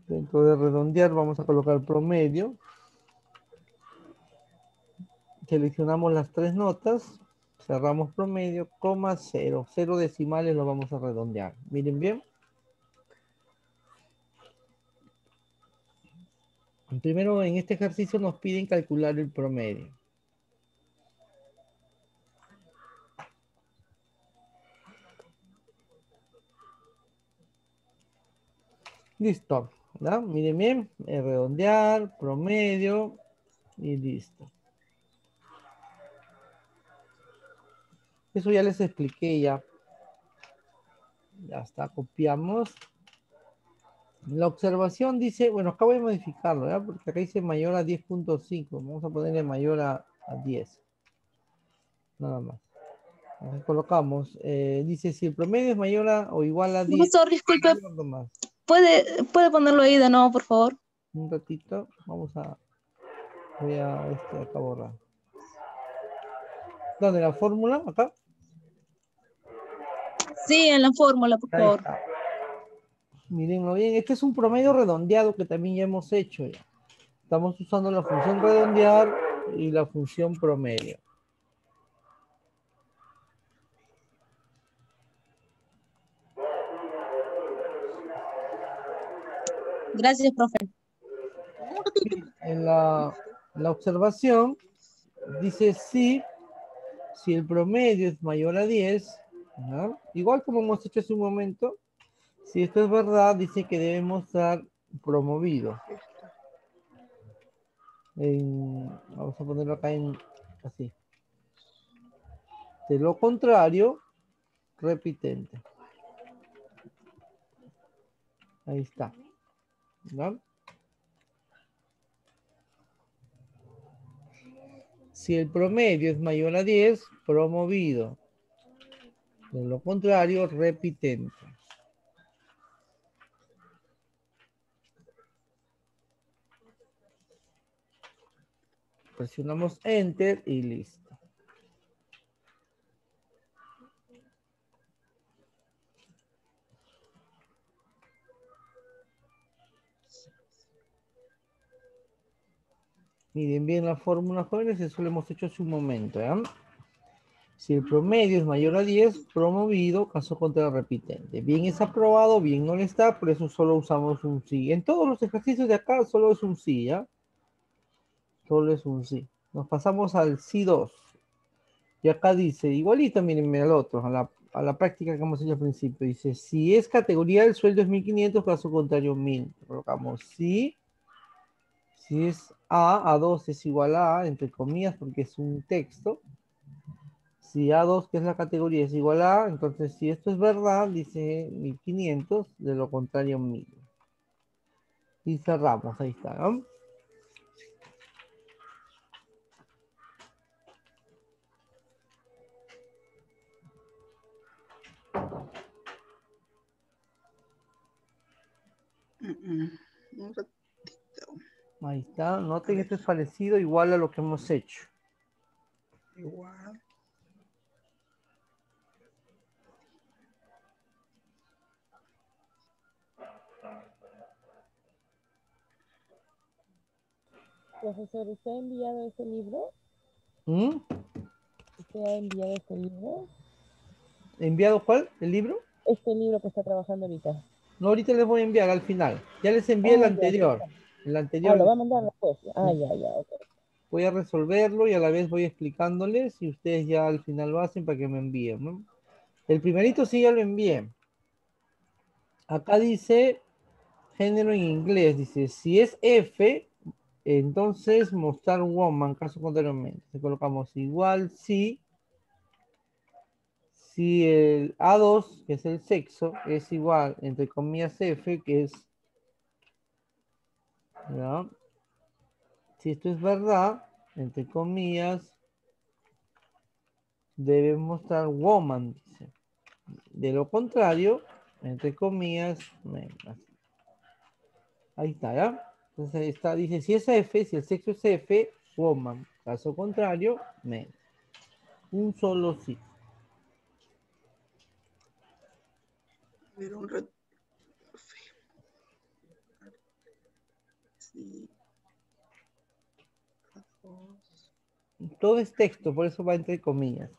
Dentro de redondear vamos a colocar promedio. Seleccionamos las tres notas. Cerramos promedio, coma, cero. Cero decimales lo vamos a redondear. Miren bien. Primero en este ejercicio nos piden calcular el promedio. Listo. ¿Ya? Miren bien. Redondear, promedio y listo. Eso ya les expliqué ya. Ya está, copiamos. La observación dice, bueno, acá voy a modificarlo, ¿ya? Porque acá dice mayor a 10.5. Vamos a ponerle mayor a 10. Nada más. Aquí colocamos. Dice, si el promedio es mayor a o igual a 10. Profesor, disculpe, Nomás. ¿puede ponerlo ahí de nuevo, por favor? Un ratito. Voy a acá borrar. ¿Dónde la fórmula? Acá. Sí, en la fórmula, por Ahí favor. está. Mírenlo bien. Este es un promedio redondeado que también ya hemos hecho. Ya. Estamos usando la función redondear y la función promedio. Gracias, profe. En la observación dice si el promedio es mayor a 10, ¿no? Igual como hemos hecho hace un momento, si esto es verdad, dice que debemos estar promovido. Vamos a ponerlo acá así. De lo contrario, repitente. Ahí está. ¿No? Si el promedio es mayor a 10, promovido. De lo contrario, repitente. Presionamos Enter y listo. Miren bien la fórmula, jóvenes, eso lo hemos hecho hace un momento. ¿Eh? Si el promedio es mayor a 10, promovido, caso contrario repitente. Bien es aprobado, bien no le está, por eso solo usamos un sí. En todos los ejercicios de acá solo es un sí, ¿ya? Solo es un sí. Nos pasamos al sí 2. Y acá dice, igualito, miren al otro, a la práctica que hemos hecho al principio. Dice, si es categoría, el sueldo es 1.500, caso contrario 1.000. Colocamos sí. Si es A2 es igual a, entre comillas, porque es un texto. Si A2, que es la categoría, es igual a, entonces si esto es verdad, dice 1.500, de lo contrario 1.000. Y cerramos, ahí está, ¿no? Un ratito. Ahí está, noten que esto es parecido, igual a lo que hemos hecho. Igual. Profesor, ¿usted ha enviado ese libro? ¿Mm? ¿Usted ha enviado este libro? ¿Enviado cuál? ¿El libro? Este libro que está trabajando ahorita. No, ahorita les voy a enviar al final. Ya les envié el Ah, ya, ya anterior. está. El Ah, anterior lo va a mandar después. Ah, sí. ya, ya, ok. Voy a resolverlo y a la vez voy explicándoles y ustedes ya al final lo hacen para que me envíen, ¿no? El primerito sí ya lo envié. Acá dice género en inglés, dice, si es F, entonces mostrar woman, caso contrario. Entonces colocamos igual si el A2, que es el sexo, es igual, entre comillas, F, que es, ¿ya? Si esto es verdad, entre comillas, debe mostrar woman, dice. De lo contrario, entre comillas, menos. Ahí está, ¿ya? Entonces está, dice, si es F, si el sexo es F, woman. Caso contrario, men. Un solo sí. A ver, un ratito. Todo es texto, por eso va entre comillas.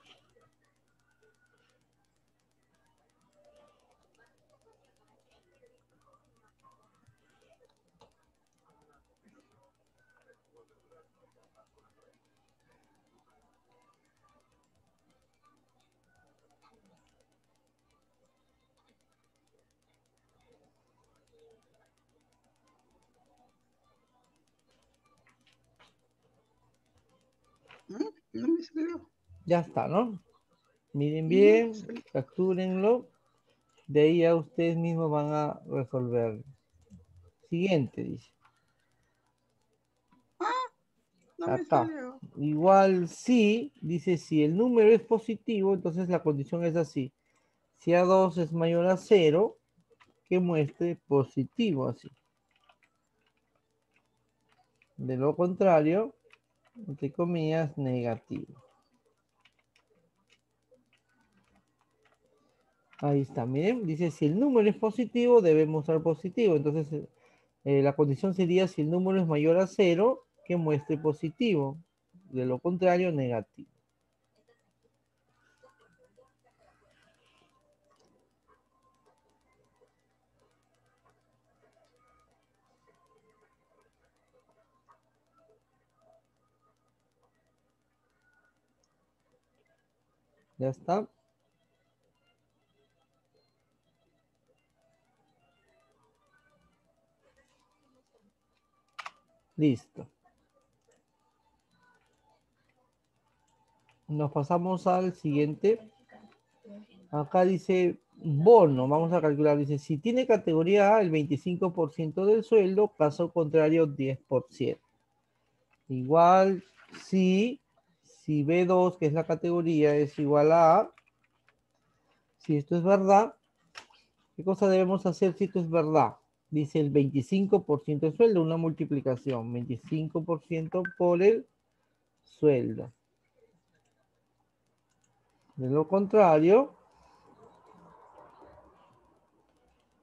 No me salió. Ya está, ¿no? Miren No bien, salió. captúrenlo. De ahí ya ustedes mismos van a resolver. Siguiente, dice. No me Acá. salió. Igual si, dice, si el número es positivo, entonces la condición es así. Si A2 es mayor a 0, que muestre positivo así. De lo contrario, entre comillas, negativo. Ahí está, miren, dice si el número es positivo, debe mostrar positivo. Entonces, la condición sería si el número es mayor a 0, que muestre positivo. De lo contrario, negativo. Ya está. Listo. Nos pasamos al siguiente. Acá dice bono, vamos a calcular, dice, si tiene categoría A el 25% del sueldo, caso contrario 10%. Igual si B2, que es la categoría, es igual a A, si esto es verdad, ¿qué cosa debemos hacer si esto es verdad? Dice el 25% del sueldo, una multiplicación, 25% por el sueldo. De lo contrario,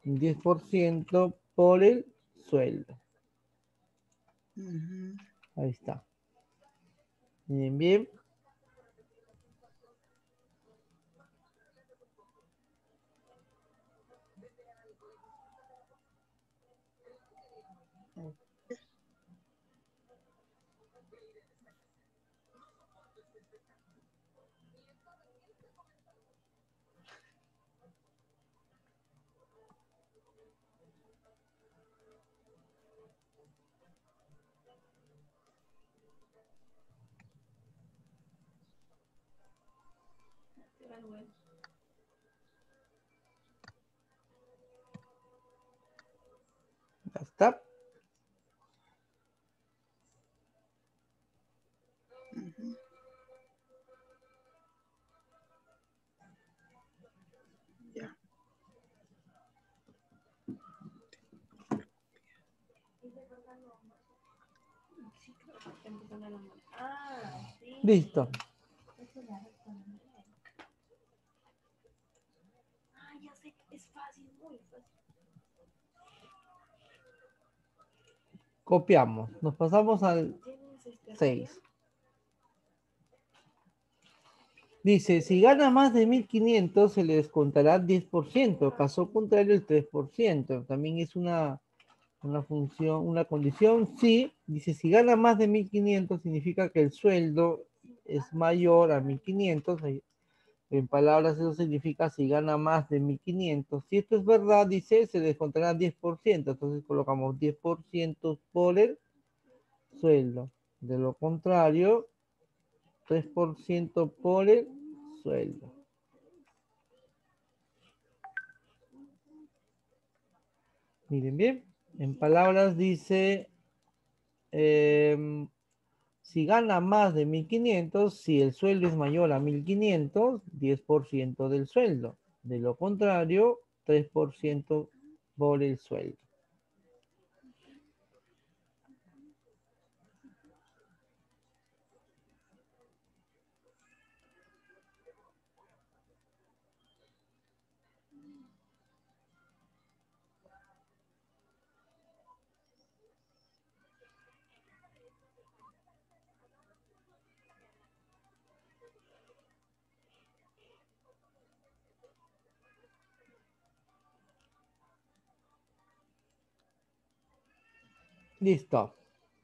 10% por el sueldo. Ujú. Ahí está. Miren bien. Ya está. Ujú. Ya. Listo. Copiamos. Nos pasamos al 6. Dice, si gana más de 1.500 se le descontará 10%. Caso contrario, el 3%. También es una función, una condición. Sí, dice, si gana más de 1.500 significa que el sueldo es mayor a 1.500. En palabras, eso significa si gana más de 1.500. Si esto es verdad, dice, se descontará 10%. Entonces colocamos 10% por el sueldo. De lo contrario, 3% por el sueldo. Miren bien. En palabras dice, si gana más de 1.500, si el sueldo es mayor a 1.500, 10% del sueldo. De lo contrario, 3% por el sueldo. Listo.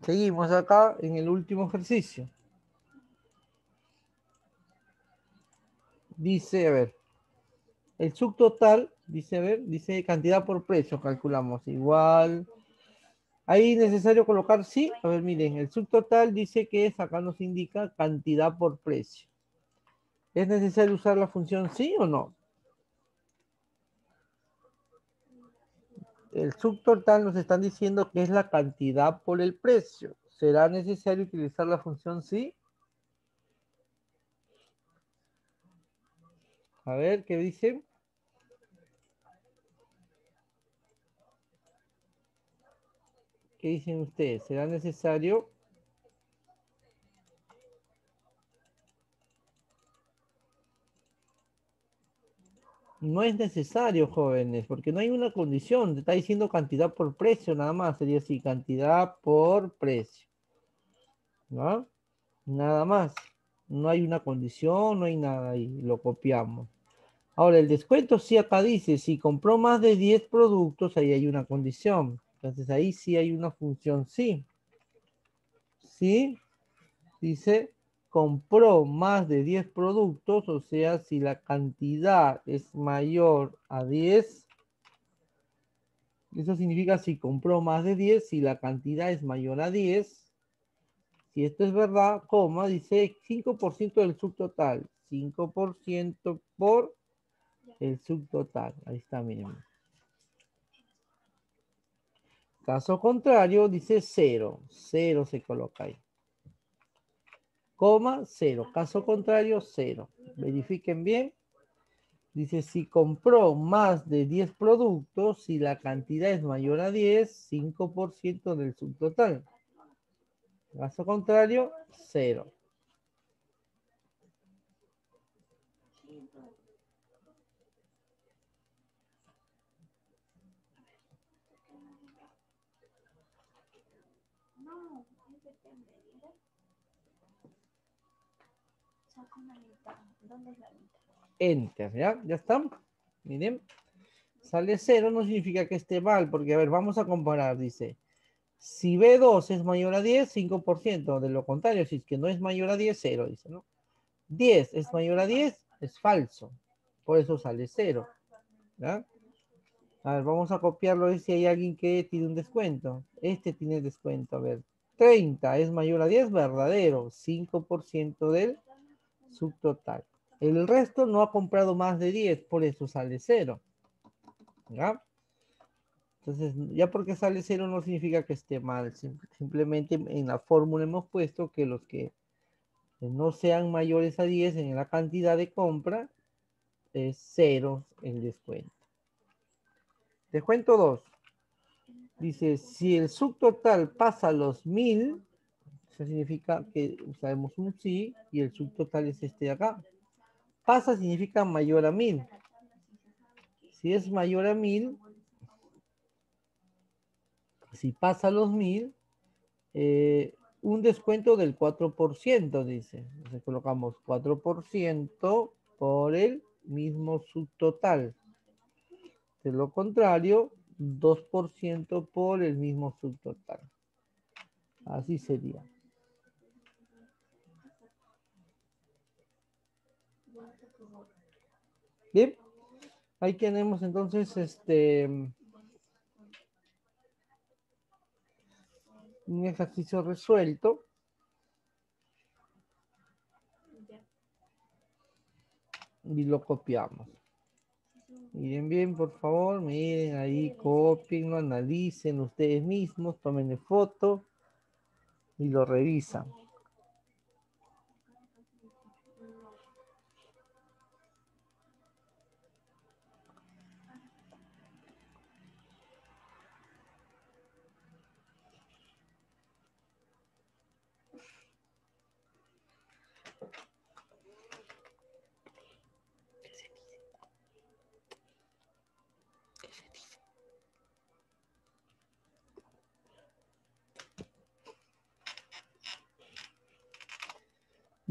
Seguimos acá en el último ejercicio. Dice, a ver, el subtotal, dice, a ver, dice cantidad por precio, calculamos igual. Ahí es necesario colocar sí. A ver, miren, el subtotal dice que acá nos indica cantidad por precio. ¿Es necesario usar la función sí o no? El subtotal nos están diciendo que es la cantidad por el precio. ¿Será necesario utilizar la función sí? A ver, ¿qué dicen? ¿Qué dicen ustedes? ¿Será necesario? No es necesario, jóvenes, porque no hay una condición. Te está diciendo cantidad por precio, nada más. Sería así, cantidad por precio. ¿No? Nada más. No hay una condición, no hay nada ahí. Lo copiamos. Ahora, el descuento sí acá dice, si compró más de 10 productos, ahí hay una condición. Entonces ahí sí hay una función sí. Sí, dice, compró más de 10 productos, o sea, si la cantidad es mayor a 10, eso significa si compró más de 10, si la cantidad es mayor a 10, si esto es verdad, coma, dice 5% del subtotal, 5% por el subtotal. Ahí está, miren. Caso contrario, dice 0. 0 se coloca ahí. Coma, 0. Caso contrario, 0. Verifiquen bien. Dice, si compró más de 10 productos, si la cantidad es mayor a 10, 5% del subtotal. Caso contrario, 0. Enter, ¿ya? ¿Ya está? Miren. Sale 0 no significa que esté mal, porque a ver, vamos a comparar, dice. Si B2 es mayor a 10, 5%. De lo contrario, si es que no es mayor a 10, 0, dice, ¿no? 10 es mayor a 10, es falso. Por eso sale 0. ¿Ya? A ver, vamos a copiarlo a ver si hay alguien que tiene un descuento. Este tiene descuento, a ver. 30 es mayor a 10, verdadero. 5% del subtotal. El resto no ha comprado más de 10, por eso sale 0. ¿Ya? Entonces, ya porque sale 0 no significa que esté mal. Simplemente en la fórmula hemos puesto que los que no sean mayores a 10 en la cantidad de compra, es 0 el descuento. Descuento 2. Dice, si el subtotal pasa los 1000, eso significa que usaremos un sí y el subtotal es este de acá. Pasa significa mayor a 1000. Si es mayor a 1000, si pasa los 1000, un descuento del 4%, dice. Entonces colocamos 4% por el mismo subtotal. De lo contrario, 2% por el mismo subtotal. Así sería. Bien, ahí tenemos entonces un ejercicio resuelto. Y lo copiamos. Miren bien, por favor, miren ahí, copienlo, analicen ustedes mismos, tomen foto y lo revisan.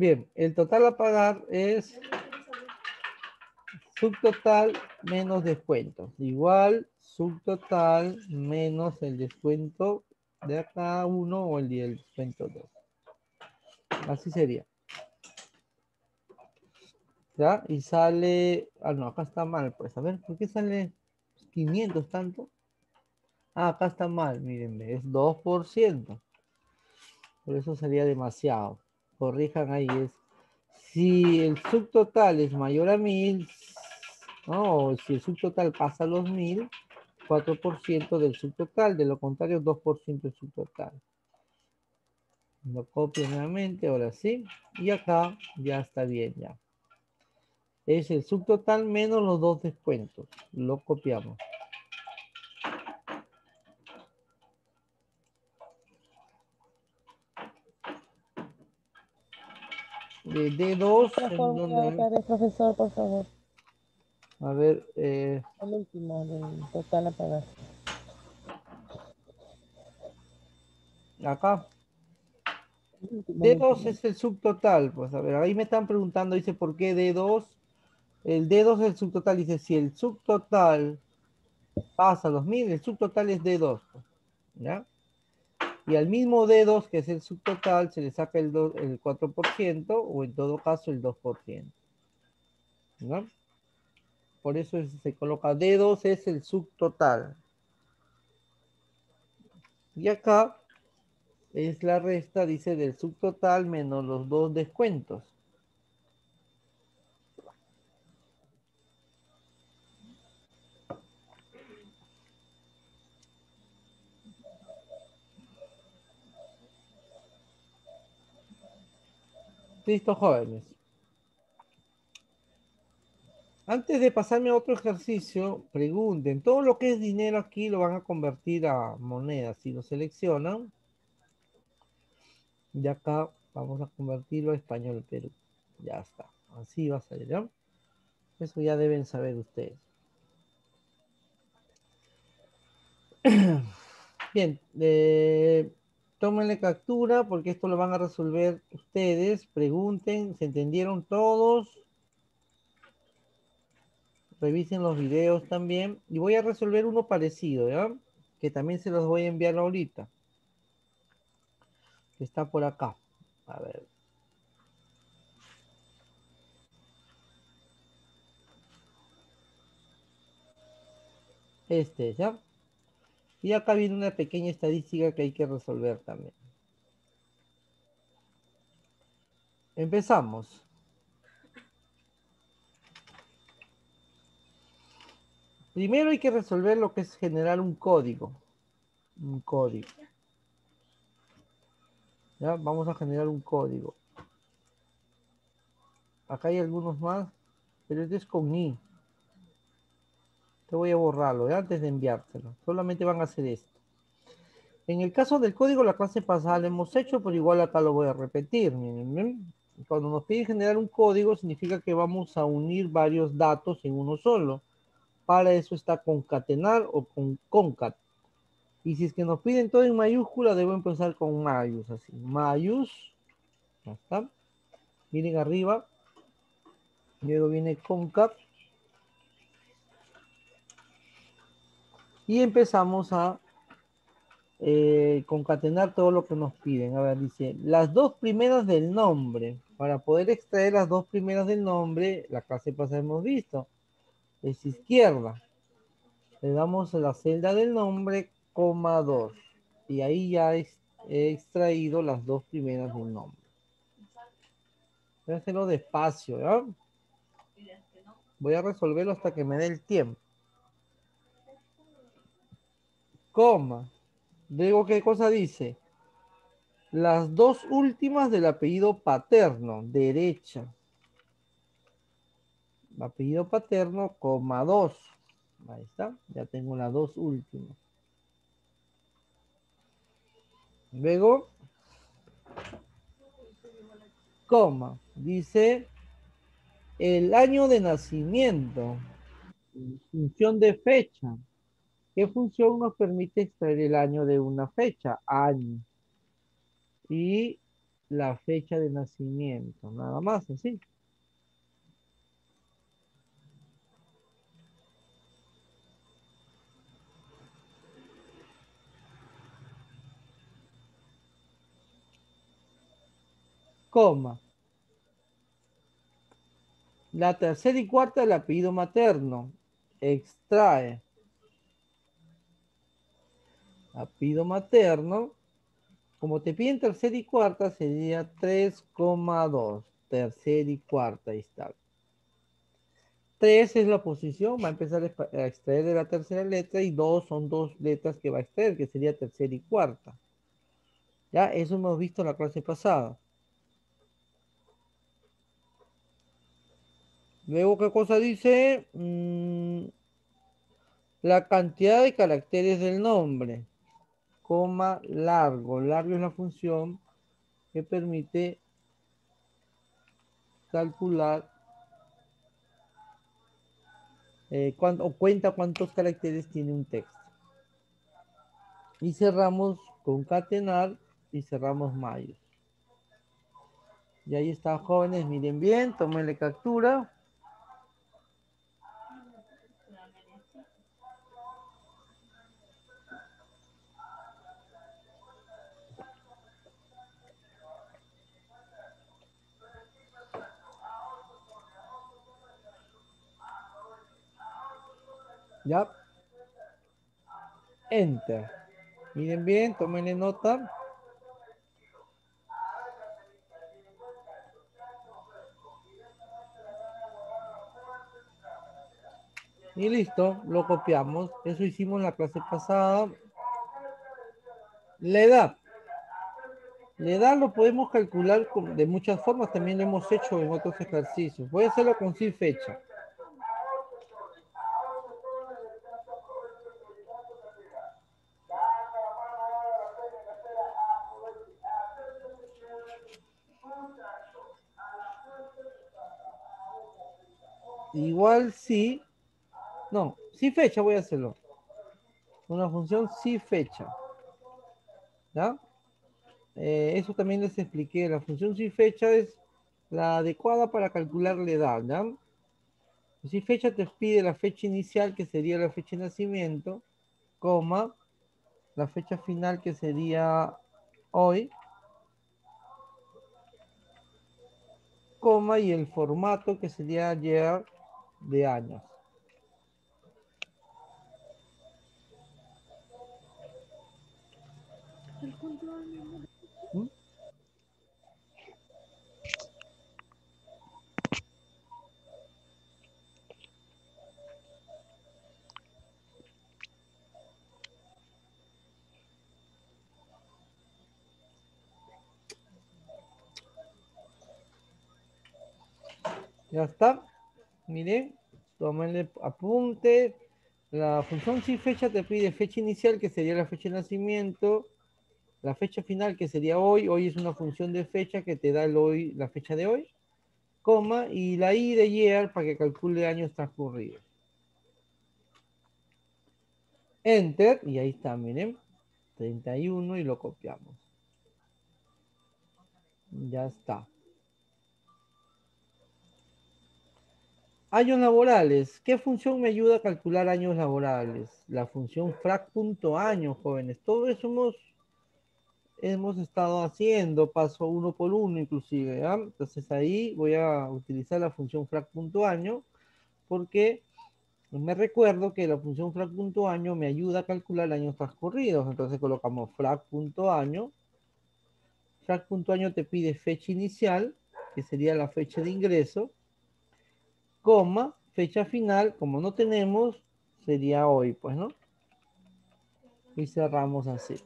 Bien, el total a pagar es subtotal menos descuento. Igual subtotal menos el descuento de acá 1 o el del descuento 2. Así sería. ¿Ya? Y sale, ah, no, acá está mal, pues, a ver, ¿por qué sale 500 tanto? Ah, acá está mal, miren, es 2%. Por eso sería demasiado. Corrijan ahí, es, si el subtotal es mayor a 1000, ¿no? O si el subtotal pasa a los 1000, 4% del subtotal, de lo contrario, 2% del subtotal. Lo copio nuevamente, ahora sí, y acá ya está bien, ya. Es el subtotal menos los dos descuentos. Lo copiamos. De D2, Otra ¿en fórmula dónde? otra vez, profesor, por favor. A ver, El último del total a pagar. acá. El último, el D2 último. es el subtotal. Pues a ver, ahí me están preguntando, dice, ¿por qué D2? El D2 es el subtotal. Dice, si el subtotal pasa a los 1000, el subtotal es D2. Pues, ¿ya? Y al mismo D2, que es el subtotal, se le saca el 4% o en todo caso el 2%. ¿No? Por eso se coloca D2 es el subtotal. Y acá es la resta, dice, del subtotal menos los dos descuentos. Listo, jóvenes. Antes de pasarme a otro ejercicio, pregunten, todo lo que es dinero aquí lo van a convertir a monedas. Si lo seleccionan, y acá vamos a convertirlo a español Perú. Ya está. Así va a salir, ¿ya? Eso ya deben saber ustedes. Bien, tómenle captura porque esto lo van a resolver ustedes. Pregunten, ¿se entendieron todos? Revisen los videos también. Y voy a resolver uno parecido, ¿ya? Que también se los voy a enviar ahorita. Que está por acá. A ver. Este, ¿ya? Y acá viene una pequeña estadística que hay que resolver también. Empezamos. Primero hay que resolver lo que es generar un código. Un código. ¿Ya? Vamos a generar un código. Acá hay algunos más, pero este es con I. Te voy a borrarlo, ¿ya? Antes de enviártelo. Solamente van a hacer esto. En el caso del código, la clase pasada lo hemos hecho, pero igual acá lo voy a repetir. Miren, ¿ven? Cuando nos piden generar un código, significa que vamos a unir varios datos en uno solo. Para eso está concatenar o con concat. Y si es que nos piden todo en mayúscula, debo empezar con mayús, así. Mayús, ya está. Miren arriba. Luego viene concat. Y empezamos a concatenar todo lo que nos piden. A ver, dice, las dos primeras del nombre. Para poder extraer las dos primeras del nombre, la clase pasada hemos visto, es izquierda. Le damos a la celda del nombre, coma 2. Y ahí ya he extraído las dos primeras del nombre. Voy a hacerlo despacio, ¿ya? Voy a resolverlo hasta que me dé el tiempo. Coma. Luego, ¿qué cosa dice? Las dos últimas del apellido paterno, derecha. Apellido paterno, coma 2. Ahí está, ya tengo las dos últimas. Luego, coma, dice el año de nacimiento, función de fecha. ¿Qué función nos permite extraer el año de una fecha? Año. Y la fecha de nacimiento, nada más, así. coma. La tercera y cuarta del apellido materno. Extrae. Apellido materno. Como te piden tercera y cuarta, sería 3,2. Tercera y cuarta, ahí está. 3 es la posición, va a empezar a extraer de la tercera letra y 2 son dos letras que va a extraer, que sería tercera y cuarta. Ya, eso hemos visto en la clase pasada. Luego, ¿qué cosa dice? La cantidad de caracteres del nombre, coma, largo. Largo es la función que permite calcular o cuenta cuántos caracteres tiene un texto. Y cerramos concatenar y cerramos mayos. Y ahí está, jóvenes, miren bien, tómenle captura. Ya. Enter. Miren bien, tómenle nota. Y listo, lo copiamos. Eso hicimos en la clase pasada. La edad. La edad lo podemos calcular de muchas formas. También lo hemos hecho en otros ejercicios. Voy a hacerlo con sin fecha. Igual sí. No, sin fecha voy a hacerlo. Una función sin fecha. ¿Ya? Eso también les expliqué. La función sin fecha es la adecuada para calcular la edad. ¿Ya? Sin fecha te pide la fecha inicial, que sería la fecha de nacimiento, coma, la fecha final, que sería hoy, coma, y el formato, que sería year de años. ¿Mm? Ya está. Miren, tómenle apunte. La función sin fecha te pide fecha inicial, que sería la fecha de nacimiento, la fecha final, que sería hoy. Hoy es una función de fecha que te da el hoy, la fecha de hoy, coma, y la i de year para que calcule años transcurridos. Enter, y ahí está, miren, 31, y lo copiamos. Ya está. Años laborales. ¿Qué función me ayuda a calcular años laborales? La función frac.año, jóvenes. Todo eso hemos estado haciendo, paso uno por uno inclusive. ¿Ya? Entonces ahí voy a utilizar la función frac.año porque me recuerdo que la función frac.año me ayuda a calcular años transcurridos. Entonces colocamos frac.año. Frac.año te pide fecha inicial, que sería la fecha de ingreso, coma, fecha final, como no tenemos, sería hoy, pues, ¿no? Y cerramos así.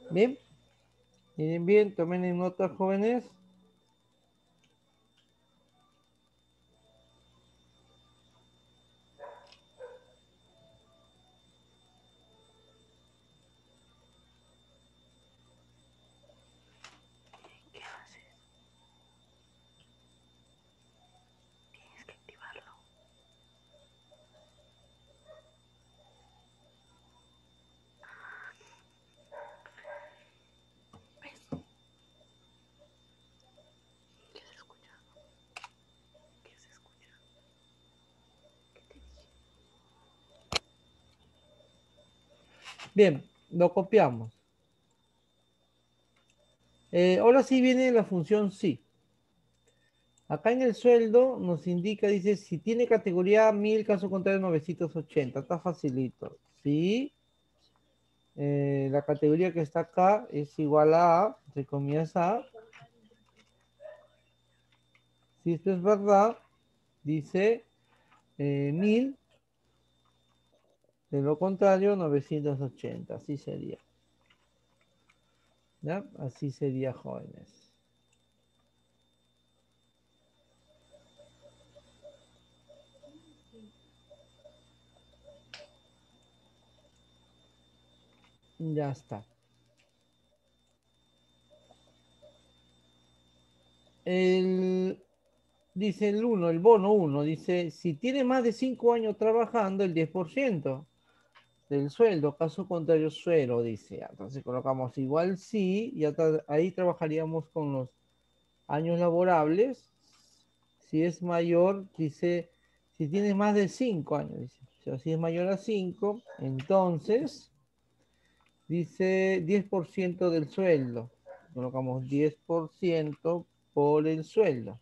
Bien, miren bien, tomen en nota, jóvenes. Bien, lo copiamos. Ahora sí viene la función sí. Acá en el sueldo nos indica, dice, si tiene categoría 1000, caso contrario 980. Está facilito. Sí. La categoría que está acá es igual a, entre comillas, a. Si esto es verdad, dice 1000, de lo contrario 980. Así sería. ¿Ya? Así sería, jóvenes. Ya está. Dice el uno, el bono uno, dice, si tiene más de 5 años trabajando, el 10% del sueldo, caso contrario, cero, dice. Entonces colocamos igual sí, y ahí trabajaríamos con los años laborables. Si es mayor, dice, si tiene más de 5 años, dice. O sea, si es mayor a 5, entonces, dice 10% del sueldo. Colocamos 10% por el sueldo.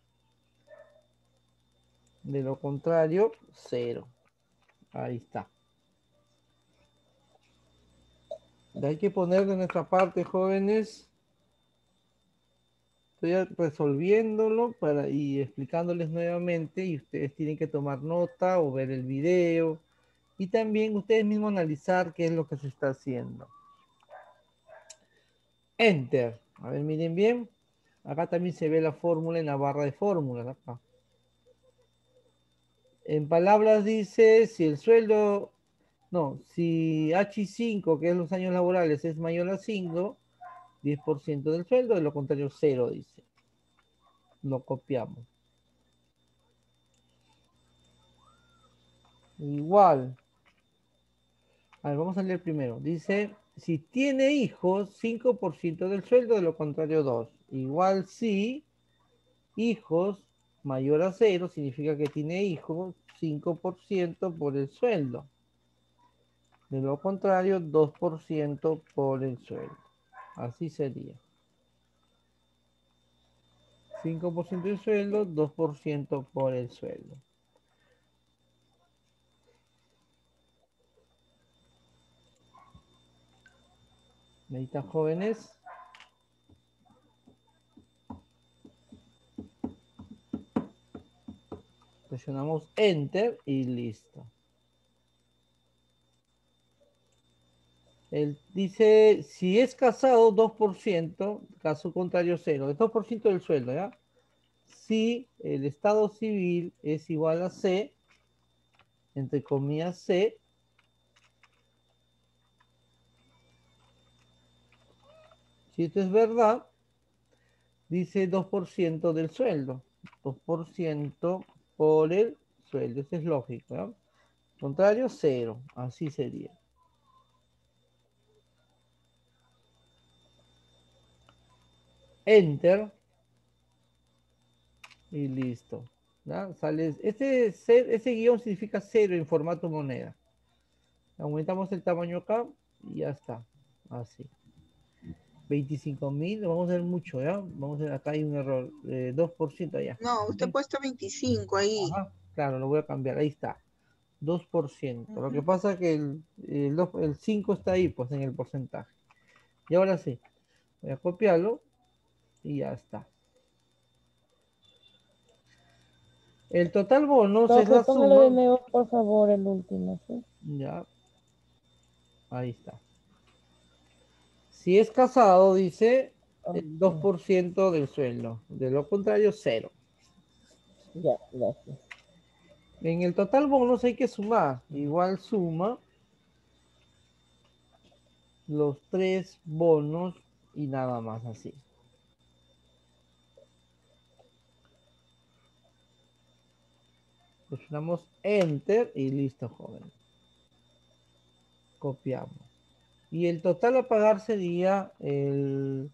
De lo contrario, cero. Ahí está. Hay que poner de nuestra parte, jóvenes. Estoy resolviéndolo y explicándoles nuevamente, y ustedes tienen que tomar nota o ver el video y también ustedes mismos analizar qué es lo que se está haciendo. Enter. A ver, miren bien. Acá también se ve la fórmula en la barra de fórmulas. Acá. En palabras dice, si el sueldo, no, si H5, que es los años laborales, es mayor a 5, 10% del sueldo, de lo contrario, cero, dice. Lo copiamos. Igual. A ver, vamos a leer primero. Dice, si tiene hijos, 5% del sueldo, de lo contrario 2. Igual si hijos mayor a 0 significa que tiene hijos, 5% por el sueldo. De lo contrario, 2% por el sueldo. Así sería. 5% del sueldo, 2% por el sueldo. Ahí están, jóvenes. Presionamos Enter y listo. Él dice, si es casado, 2%, caso contrario, 0. Es 2% del sueldo, ¿ya? Si el estado civil es igual a C, entre comillas C, si esto es verdad, dice 2% del sueldo. 2% por el sueldo. Esto es lógico, ¿ya? Contrario, 0. Así sería. Enter. Y listo. ¿Ya? Sale, ese guión significa 0 en formato moneda. Aumentamos el tamaño acá y ya está. Así. 25.000, vamos a ver mucho, ¿ya? Vamos a ver, acá hay un error. 2% allá. No, usted ha puesto 25 ahí. Ajá, claro, lo voy a cambiar. Ahí está. 2%. Lo que pasa es que el 5 está ahí, pues, en el porcentaje. Y ahora sí. Voy a copiarlo y ya está. El total bonus es Profe, la póngale de suma. nuevo, por favor, el último, ¿sí? Ya. Ahí está. Si es casado, dice el Ok, 2% del sueldo. De lo contrario, cero. ya, gracias. En el total bonus hay que sumar. Igual suma los 3 bonos y nada más así. Presionamos Enter y listo, joven. Copiamos. Y el total a pagar sería el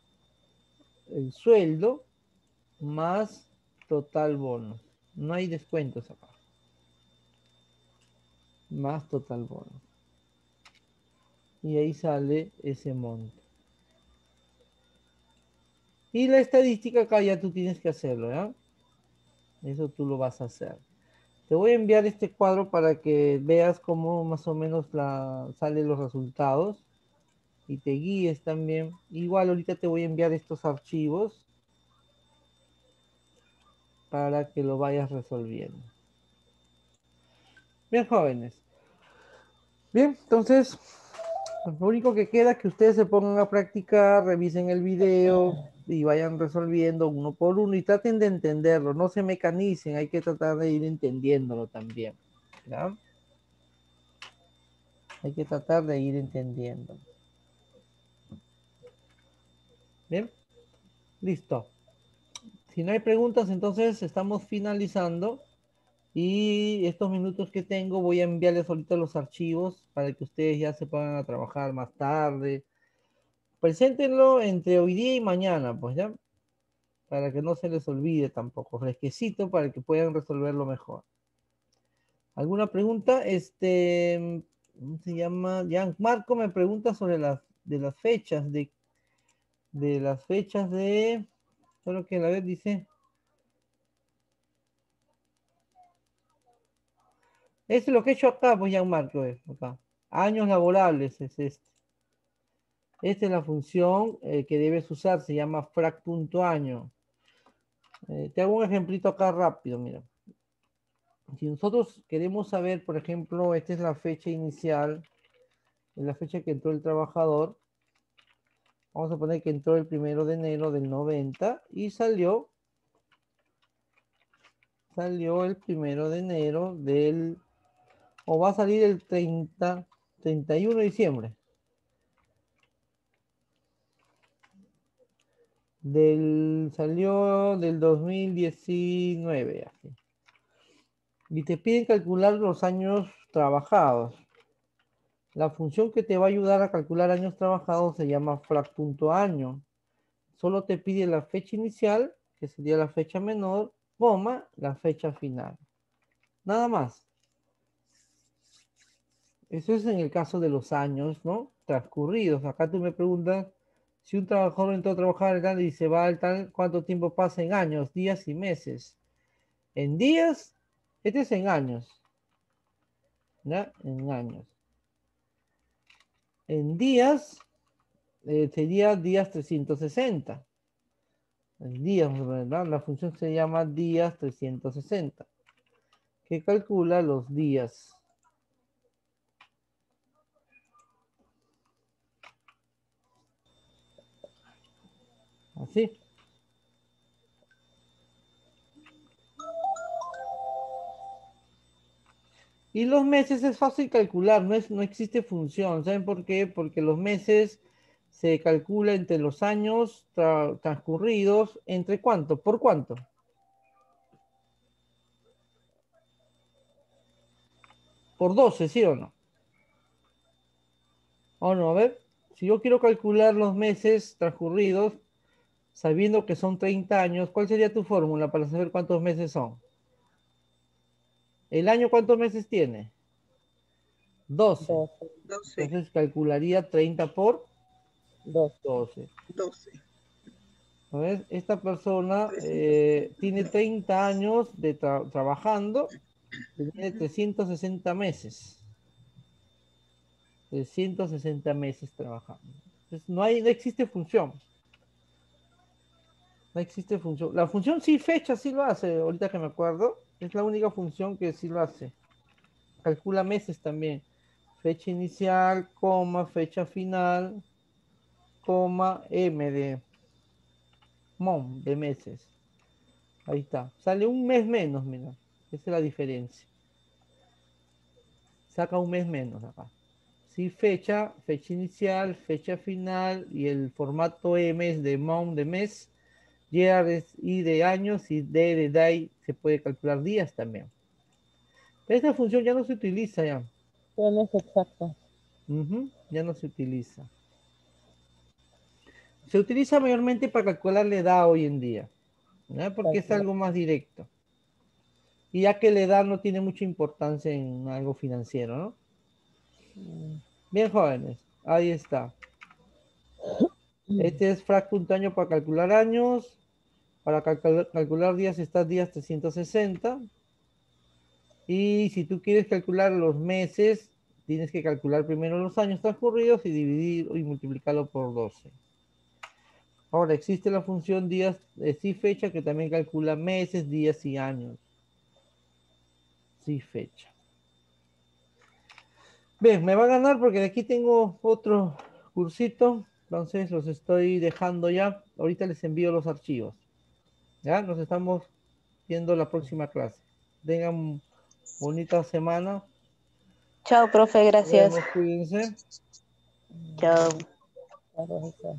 sueldo más total bonos. No hay descuentos acá. Más total bonos. y ahí sale ese monto. Y la estadística acá ya tú tienes que hacerlo, ¿ya? Eso tú lo vas a hacer. Te voy a enviar este cuadro para que veas cómo más o menos salen los resultados y te guíes también. Igual ahorita te voy a enviar estos archivos para que lo vayas resolviendo. Bien, jóvenes. Bien, entonces, lo único que queda es que ustedes se pongan a practicar, revisen el video y vayan resolviendo uno por uno y traten de entenderlo, no se mecanicen, hay que tratar de ir entendiéndolo también, ¿ya? Hay que tratar de ir entendiéndolo. Bien, listo. Si no hay preguntas, entonces estamos finalizando. Y estos minutos que tengo voy a enviarles ahorita los archivos para que ustedes ya se pongan a trabajar más tarde. Preséntenlo entre hoy día y mañana, pues ya, para que no se les olvide tampoco, fresquecito para que puedan resolverlo mejor. ¿Alguna pregunta? ¿Cómo se llama? Marco me pregunta sobre las fechas, de las fechas de, solo que a la vez dice, es lo que he hecho acá, pues Marco, acá. Años laborables es este. Esta es la función que debes usar, se llama frac.año. Te hago un ejemplito acá rápido, mira. Si nosotros queremos saber, por ejemplo, esta es la fecha inicial, es la fecha que entró el trabajador. Vamos a poner que entró el 1 de enero del 90 y salió el 1 de enero o va a salir el 31 de diciembre. Salió del 2019. Así. Y te piden calcular los años trabajados. La función que te va a ayudar a calcular años trabajados se llama frac.año. Solo te pide la fecha inicial, que sería la fecha menor, coma, la fecha final. Nada más. Eso es en el caso de los años, ¿no? Transcurridos. Acá tú me preguntas, si un trabajador entró a trabajar tal y se va al tal, ¿cuánto tiempo pasa en años, días y meses? En días, este es en años. ¿Ya? En años. En días, sería días 360. En días, ¿verdad? La función se llama días 360, que calcula los días. Así. Y los meses es fácil calcular, no existe función. ¿Saben por qué? Porque los meses se calcula entre los años transcurridos, ¿entre cuánto? ¿Por cuánto? Por 12, ¿sí o no? O no, a ver, si yo quiero calcular los meses transcurridos, sabiendo que son 30 años, ¿cuál sería tu fórmula para saber cuántos meses son? ¿El año cuántos meses tiene? 12. 12. 12, Entonces calcularía 30 por 12. 12. 12. ¿Ves? Esta persona 360. tiene 30 años de trabajando, tiene 360 meses. 360 meses trabajando. Entonces no existe función. No existe función. La función sí fecha, sí lo hace, ahorita que me acuerdo. Es la única función que sí lo hace. Calcula meses también. Fecha inicial, coma, fecha final, coma, M de meses. Ahí está. Sale un mes menos, mira. Esa es la diferencia. Saca un mes menos acá. Sí, fecha inicial, fecha final y el formato M es de month de mes. Year es I de años y D de day se puede calcular días también. Pero esta función ya no se utiliza ya. No es exacta. Ya no se utiliza. Se utiliza mayormente para calcular la edad hoy en día, ¿no? Porque es Calcular. algo más directo. Y ya que la edad no tiene mucha importancia en algo financiero, ¿no? Mm, Bien, jóvenes. Ahí está. Este es fractuntaño para calcular años. Para calcular días está días 360. Y si tú quieres calcular los meses, tienes que calcular primero los años transcurridos y dividir y multiplicarlo por 12. Ahora existe la función días sí fecha que también calcula meses, días y años. Sí fecha. Bien, me va a ganar porque de aquí tengo otro cursito. Entonces los estoy dejando ya. Ahorita les envío los archivos. Ya, nos estamos viendo la próxima clase. Tengan bonita semana. Chao, profe, Nos gracias. vemos, cuídense. Chao. Claro, eso.